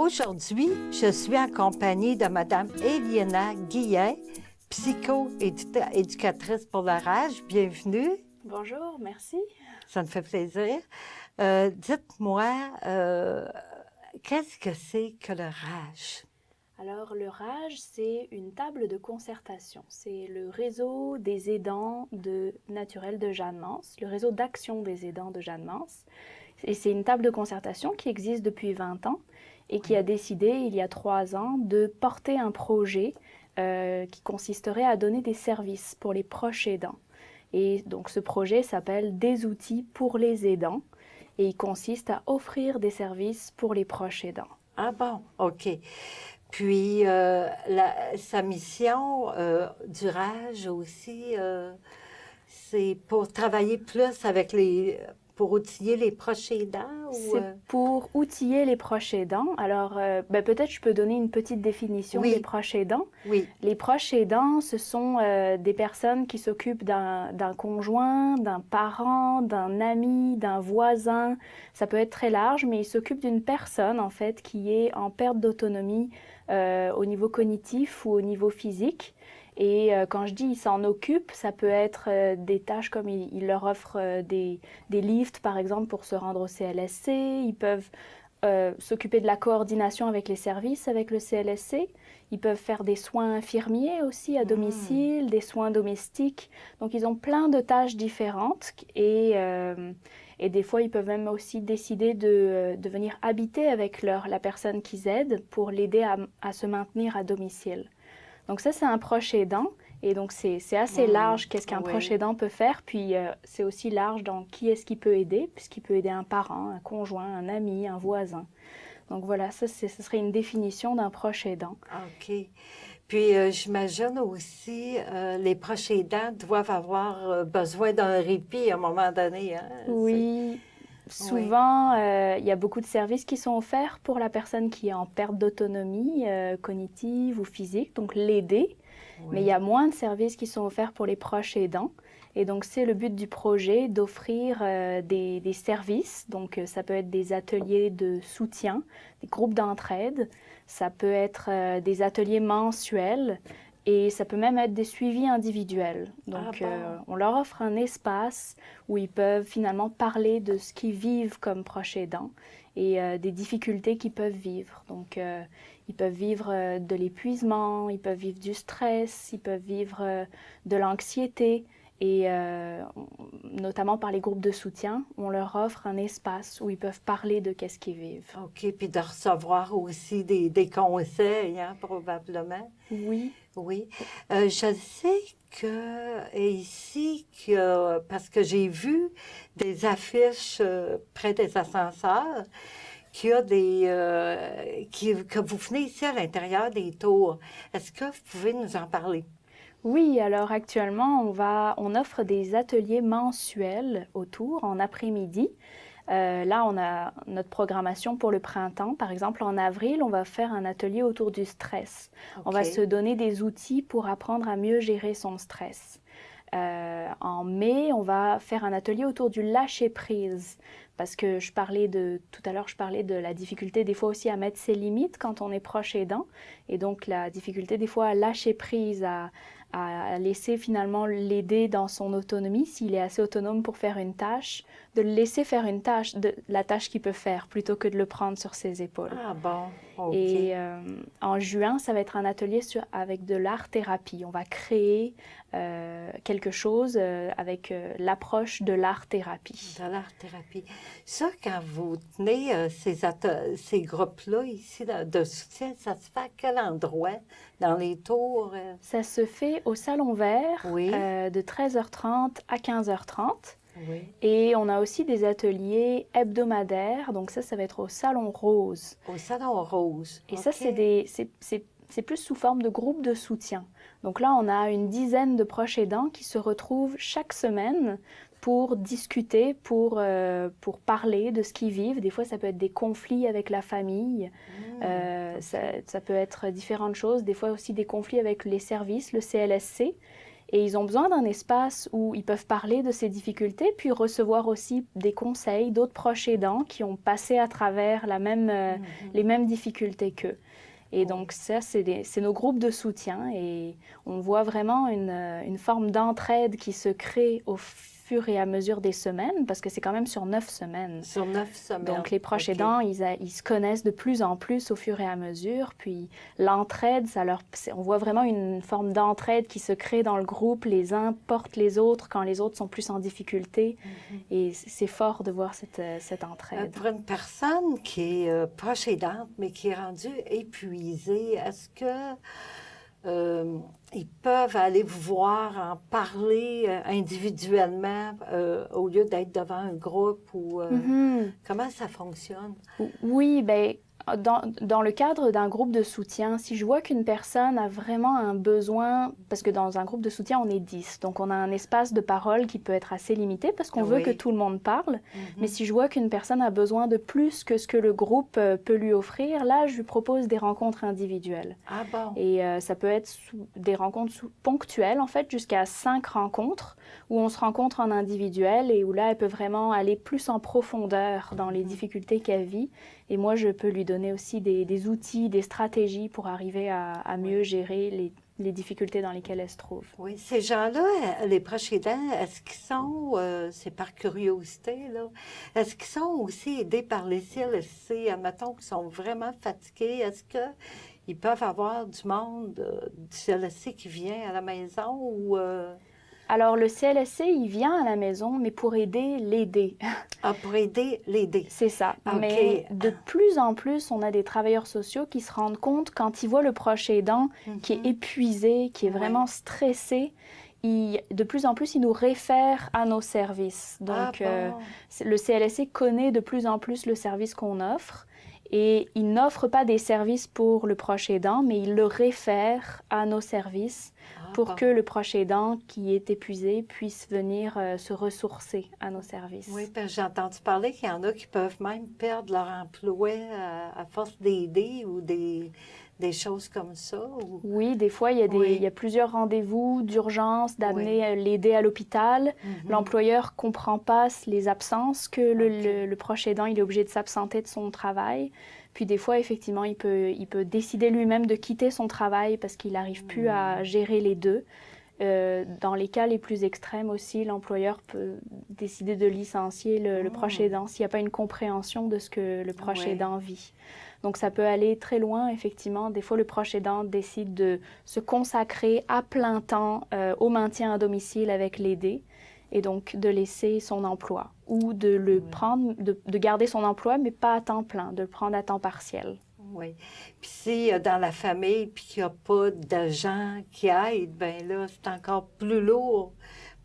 Aujourd'hui, je suis accompagnée de Mme Éliana Guillet, psycho-éducatrice pour la rage. Bienvenue. Bonjour, merci. Ça me fait plaisir. Dites-moi, qu'est-ce que c'est que le rage? Alors, le RAGE, c'est une table de concertation. C'est le réseau des aidants naturels de Jeanne-Mance, le réseau d'action des aidants de Jeanne-Mance. Et c'est une table de concertation qui existe depuis 20 ans et qui a décidé, il y a 3 ans, de porter un projet qui consisterait à donner des services pour les proches aidants. Et donc, ce projet s'appelle « Des outils pour les aidants » et il consiste à offrir des services pour les proches aidants. Ah bon, OK. Puis, sa mission du rage aussi, c'est pour travailler plus avec pour outiller les proches aidants? C'est pour outiller les proches aidants. Alors, peut-être je peux donner une petite définition des proches aidants. Oui. Les proches aidants, ce sont des personnes qui s'occupent d'un conjoint, d'un parent, d'un ami, d'un voisin. Ça peut être très large, mais ils s'occupent d'une personne, en fait, qui est en perte d'autonomie au niveau cognitif ou au niveau physique. Et quand je dis ils s'en occupent, ça peut être des tâches comme ils leur offrent des lifts, par exemple, pour se rendre au CLSC. Ils peuvent s'occuper de la coordination avec les services, avec le CLSC. Ils peuvent faire des soins infirmiers aussi à domicile, des soins domestiques. Donc, ils ont plein de tâches différentes et des fois, ils peuvent même aussi décider de venir habiter avec la personne qu'ils aident pour l'aider à se maintenir à domicile. Donc ça, c'est un proche aidant. Et donc, c'est assez large qu'est-ce qu'un proche aidant peut faire. Puis, c'est aussi large dans qui est-ce qu'il peut aider, puisqu'il peut aider un parent, un conjoint, un ami, un voisin. Donc voilà, ce serait une définition d'un proche aidant. OK. Puis, j'imagine aussi, les proches aidants doivent avoir besoin d'un répit à un moment donné. Hein? Oui. Souvent, il y a beaucoup de services qui sont offerts pour la personne qui est en perte d'autonomie cognitive ou physique, donc l'aider. Mais il y a moins de services qui sont offerts pour les proches aidants. Et donc, c'est le but du projet d'offrir des services. Donc, ça peut être des ateliers de soutien, des groupes d'entraide. Ça peut être des ateliers mensuels. Et ça peut même être des suivis individuels. Donc, on leur offre un espace où ils peuvent finalement parler de ce qu'ils vivent comme proches aidants et des difficultés qu'ils peuvent vivre. Donc, ils peuvent vivre de l'épuisement, ils peuvent vivre du stress, ils peuvent vivre de l'anxiété. Et notamment par les groupes de soutien, on leur offre un espace où ils peuvent parler de qu'est-ce qu'ils vivent. OK, puis de recevoir aussi des conseils, hein, probablement. Oui. Oui. Je sais que ici, parce que j'ai vu des affiches près des ascenseurs, qu'il y a que vous venez ici à l'intérieur des tours. Est-ce que vous pouvez nous en parler? Oui, alors actuellement, on offre des ateliers mensuels autour en après-midi. Là, on a notre programmation pour le printemps. Par exemple, en avril, on va faire un atelier autour du stress. Okay. On va se donner des outils pour apprendre à mieux gérer son stress. En mai, on va faire un atelier autour du lâcher-prise. Parce que tout à l'heure, je parlais de la difficulté des fois aussi à mettre ses limites quand on est proche aidant. Et donc, la difficulté des fois à lâcher prise, à laisser finalement l'aider dans son autonomie, s'il est assez autonome pour faire une tâche, de le laisser faire la tâche qu'il peut faire, plutôt que de le prendre sur ses épaules. Ah bon, OK. Et en juin, ça va être un atelier avec de l'art-thérapie. On va créer quelque chose avec l'approche de l'art-thérapie. De l'art-thérapie. Ça, quand vous tenez ces groupes-là ici de soutien, ça se fait à quel endroit? Dans les tours? Ça se fait au Salon Vert de 13h30 à 15h30. Oui. Et on a aussi des ateliers hebdomadaires. Donc ça va être au Salon Rose. Au Salon Rose. Et ça, c'est plus sous forme de groupe de soutien. Donc là, on a une dizaine de proches aidants qui se retrouvent chaque semaine pour discuter, pour parler de ce qu'ils vivent. Des fois, ça peut être des conflits avec la famille. Ça peut être différentes choses. Des fois aussi des conflits avec les services, le CLSC. Et ils ont besoin d'un espace où ils peuvent parler de ces difficultés, puis recevoir aussi des conseils d'autres proches aidants qui ont passé à travers les mêmes difficultés qu'eux. Et donc ça, c'est nos groupes de soutien et on voit vraiment une forme d'entraide qui se crée au fur et à mesure des semaines, parce que c'est quand même sur 9 semaines. Sur 9 semaines. Donc les proches OK. aidants, ils se connaissent de plus en plus au fur et à mesure, puis l'entraide, on voit vraiment une forme d'entraide qui se crée dans le groupe, les uns portent les autres quand les autres sont plus en difficulté, et c'est fort de voir cette entraide. Pour une personne qui est proche aidante, mais qui est rendue épuisée, est-ce que ils peuvent aller vous voir, en parler individuellement au lieu d'être devant un groupe ou comment ça fonctionne? Oui, ben dans le cadre d'un groupe de soutien, si je vois qu'une personne a vraiment un besoin, parce que dans un groupe de soutien, on est 10, donc on a un espace de parole qui peut être assez limité parce qu'on veut que tout le monde parle. Mais si je vois qu'une personne a besoin de plus que ce que le groupe peut lui offrir, là, je lui propose des rencontres individuelles. Ah bon? Et ça peut être des rencontres ponctuelles, en fait, jusqu'à 5 rencontres où on se rencontre en individuel et où là, elle peut vraiment aller plus en profondeur dans les difficultés qu'elle vit. Et moi, je peux lui donner aussi des outils, des stratégies pour arriver à mieux gérer les difficultés dans lesquelles elle se trouve. Oui, ces gens-là, les proches aidants, est-ce qu'ils sont, c'est par curiosité, là, est-ce qu'ils sont aussi aidés par les CLSC, admettons qu'ils sont vraiment fatigués, est-ce qu'ils peuvent avoir du monde du CLSC qui vient à la maison ou... Alors, le CLSC, il vient à la maison, mais pour l'aider. Ah, pour l'aider. C'est ça. OK. Mais de plus en plus, on a des travailleurs sociaux qui se rendent compte quand ils voient le proche aidant qui est épuisé, qui est vraiment stressé, de plus en plus, ils nous réfèrent à nos services. Donc, le CLSC connaît de plus en plus le service qu'on offre. Et il n'offre pas des services pour le proche aidant, mais il le réfère à nos services pour que le proche aidant qui est épuisé puisse venir se ressourcer à nos services. Oui, parce que j'ai entendu parler qu'il y en a qui peuvent même perdre leur emploi à force d'aider ou des choses comme ça. Ou... Oui, des fois, il y a plusieurs rendez-vous d'urgence, d'amener l'aider à l'hôpital. L'employeur ne comprend pas les absences, que le proche aidant il est obligé de s'absenter de son travail. Puis des fois, effectivement, il peut décider lui-même de quitter son travail parce qu'il n'arrive plus à gérer les deux. Dans les cas les plus extrêmes aussi, l'employeur peut décider de licencier le proche aidant s'il n'y a pas une compréhension de ce que le proche aidant vit. Donc ça peut aller très loin, effectivement. Des fois, le proche aidant décide de se consacrer à plein temps au maintien à domicile avec l'aidé et donc de laisser son emploi ou de le prendre, de garder son emploi, mais pas à temps plein, de le prendre à temps partiel. Oui. Puis si dans la famille, puis qu'il n'y a pas de gens qui aident, bien là, c'est encore plus lourd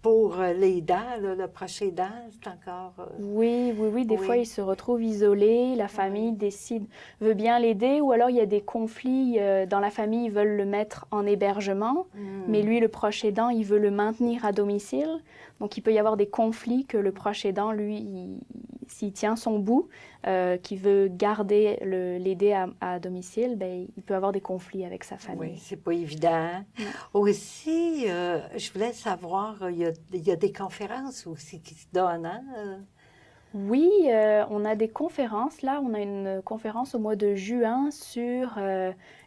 pour l'aidant, le proche aidant, c'est encore... Oui. Des fois, il se retrouve isolé, la famille veut bien l'aider, ou alors il y a des conflits dans la famille, ils veulent le mettre en hébergement, mais lui, le proche aidant, il veut le maintenir à domicile. Donc, il peut y avoir des conflits que le proche aidant, lui, s'il tient son bout, qui veut garder l'aider à domicile, bien, il peut avoir des conflits avec sa famille. Oui, c'est pas évident. Aussi, je voulais savoir, il y a des conférences aussi qui se donnent, hein? Oui, on a des conférences. Là, on a une conférence au mois de juin sur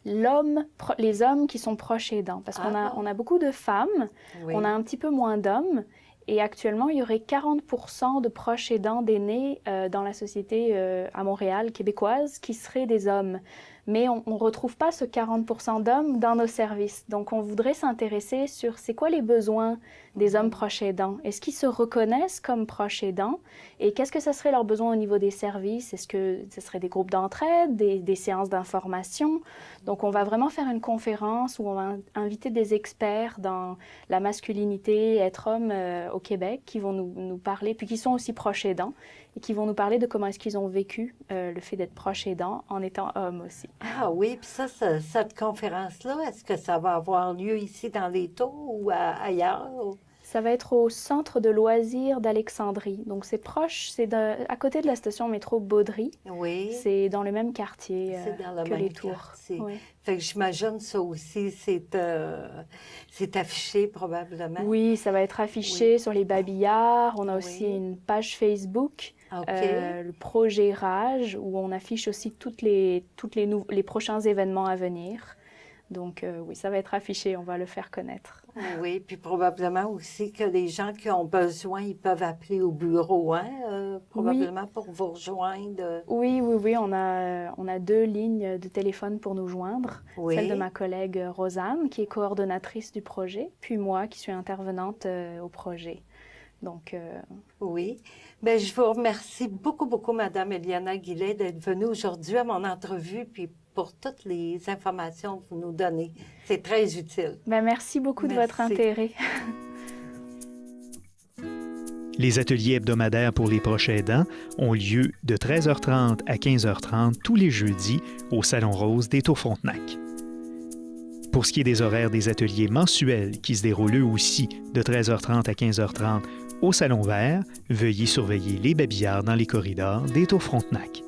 les hommes qui sont proches aidants. Parce qu'on a beaucoup de femmes, on a un petit peu moins d'hommes. Et actuellement, il y aurait 40% de proches aidants d'aînés dans la société à Montréal, québécoise, qui seraient des hommes. Mais on ne retrouve pas ce 40% d'hommes dans nos services. Donc, on voudrait s'intéresser sur c'est quoi les besoins des hommes proches aidants. Est-ce qu'ils se reconnaissent comme proches aidants? Et qu'est-ce que ça serait leurs besoins au niveau des services? Est-ce que ce serait des groupes d'entraide, des séances d'information? Donc, on va vraiment faire une conférence où on va inviter des experts dans la masculinité, être homme au Québec, qui vont nous parler, puis qui sont aussi proches aidants, et qui vont nous parler de comment est-ce qu'ils ont vécu le fait d'être proches aidants en étant hommes aussi. Ah oui, puis cette conférence-là, est-ce que ça va avoir lieu ici dans les taux ou ailleurs? Ça va être au centre de loisirs d'Alexandrie. Donc c'est proche, à côté de la station métro Baudry. Oui. C'est dans le même quartier C'est dans le que même les Tours. quartier. Oui. Fait que j'imagine ça aussi, c'est affiché probablement. Oui, ça va être affiché sur les babillards. On a aussi Oui. une page Facebook, OK. le projet Rage, où on affiche aussi les prochains événements à venir. Donc oui, ça va être affiché, on va le faire connaître. Oui, puis probablement aussi que les gens qui ont besoin, ils peuvent appeler au bureau, hein, probablement pour vous rejoindre. Oui, on a 2 lignes de téléphone pour nous joindre. Oui. Celle de ma collègue Rosanne, qui est coordonnatrice du projet, puis moi, qui suis intervenante au projet. Donc, Oui. Bien, je vous remercie beaucoup, beaucoup, Madame Eliana Guillet, d'être venue aujourd'hui à mon entrevue, puis pour toutes les informations que vous nous donnez. C'est très utile. Merci beaucoup de votre Merci. intérêt. Les ateliers hebdomadaires pour les proches aidants ont lieu de 13h30 à 15h30 tous les jeudis au Salon Rose des Tours-Frontenac. Pour ce qui est des horaires des ateliers mensuels qui se déroulent eux aussi de 13h30 à 15h30 au Salon Vert, veuillez surveiller les babillards dans les corridors des Tours-Frontenac.